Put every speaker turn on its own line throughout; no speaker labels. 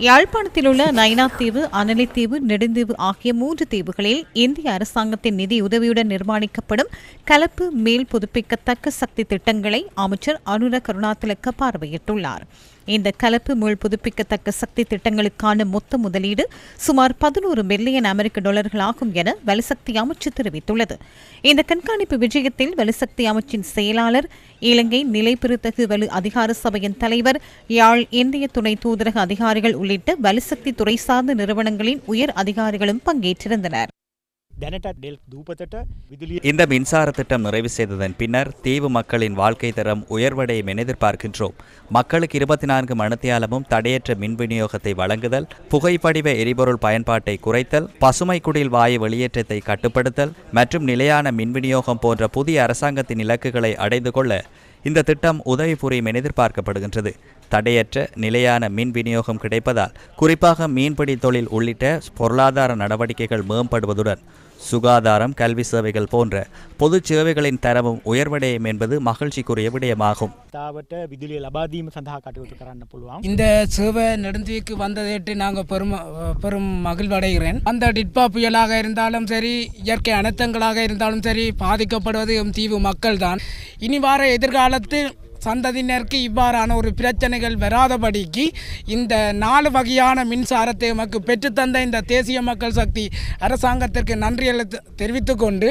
யாழ்ப்பாணத்தில் உள்ள நயினாதீவு, அனலைத்தீவு, நெடுந்தீவு ஆகிய 3 தீவுகளில் இந்திய அரசாங்கத்தின் நிதி உதவியுடன் நிர்மாணிக்கப்படும் கலப்பு மேல் புதுப்பிக்கத்தக்க சக்தி திட்டங்களை அமைச்சர் அனுர கருணாதிலக்க பார்வையிட்டுள்ளார். இந்த கலப்பு மீள் புதுப்பிக்கத்தக்க சக்தி திட்டங்களுக்கான மொத்த முதலீடு சுமார் 11 மில்லியன் அமெரிக்க டாலர்கள் ஆகும் என வலுசக்தி அமைச்சு தெரிவித்துள்ளது. இந்த கண்காணிப்பு விஜயத்தில் வலுசக்தி அமைச்சின் செயலாளர், இலங்கை நிலைபெறுதகு வலு அதிகார சபையின் தலைவர், யாழ் இந்திய துணை தூதரக அதிகாரிகள் உள்ளிட்ட வலுசக்தி துறை சார்ந்த நிறுவனங்களின் உயர் அதிகாரிகளும் பங்கேற்றிருந்தனர்.
இந்த மின்சார திட்டம் நிறைவு செய்ததன் பின்னர் தீவு மக்களின் வாழ்க்கை தரம் உயர்வடையும் என எதிர்பார்க்கின்றோம். மக்களுக்கு 24 மணித்தியாலமும் தடையற்ற மின் விநியோகத்தை வழங்குதல், புகைப்படிவ எரிபொருள் பயன்பாட்டை குறைத்தல், பசுமை குடில் வாயு வெளியேற்றத்தை கட்டுப்படுத்தல் மற்றும் நிலையான மின் விநியோகம் போன்ற புதிய அரசாங்கத்தின் இலக்குகளை அடைந்து கொள்ள இந்த திட்டம் உதவி புரியும் என எதிர்பார்க்கப்படுகின்றது. தடையற்ற நிலையான மின் விநியோகம் கிடைப்பதால் குறிப்பாக மீன்பிடி தொழில் உள்ளிட்ட பொருளாதார நடவடிக்கைகள் மேம்படுவதுடன் சுகாதாரம், கல்வி சேவைகள் போன்ற பொது சேவைகளின் தரமும் உயர்வடையும் என்பது மகிழ்ச்சிக்குரிய விடயமாகும்.
இந்த சேவை நெடுந்தீவுக்கு வந்ததேட்டு நாங்கள் பெரும் மகிழ்வடைகிறேன். அந்த டிட்பா புயலாக இருந்தாலும் சரி, இயற்கை அனர்த்தங்களாக இருந்தாலும் சரி, பாதிக்கப்படுவது தீவு மக்கள் தான். இனி வார எதிர்காலத்தில் சந்ததியினருக்கு இவ்வாறான ஒரு பிரச்சனைகள் வராதபடிக்கு இந்த 4 வகையான மின்சாரத்தை நமக்கு பெற்றுத்தந்த இந்த தேசிய மக்கள் சக்தி அரசாங்கத்திற்கு நன்றிகளை தெரிவித்துக்கொண்டு,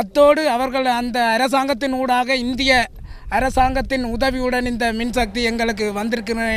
அத்தோடு அவர்கள் அந்த அரசாங்கத்தின் ஊடாக இந்திய அரசாங்கத்தின் உதவியுடன் இந்த மின்சக்தி எங்களுக்கு வந்திருக்கிற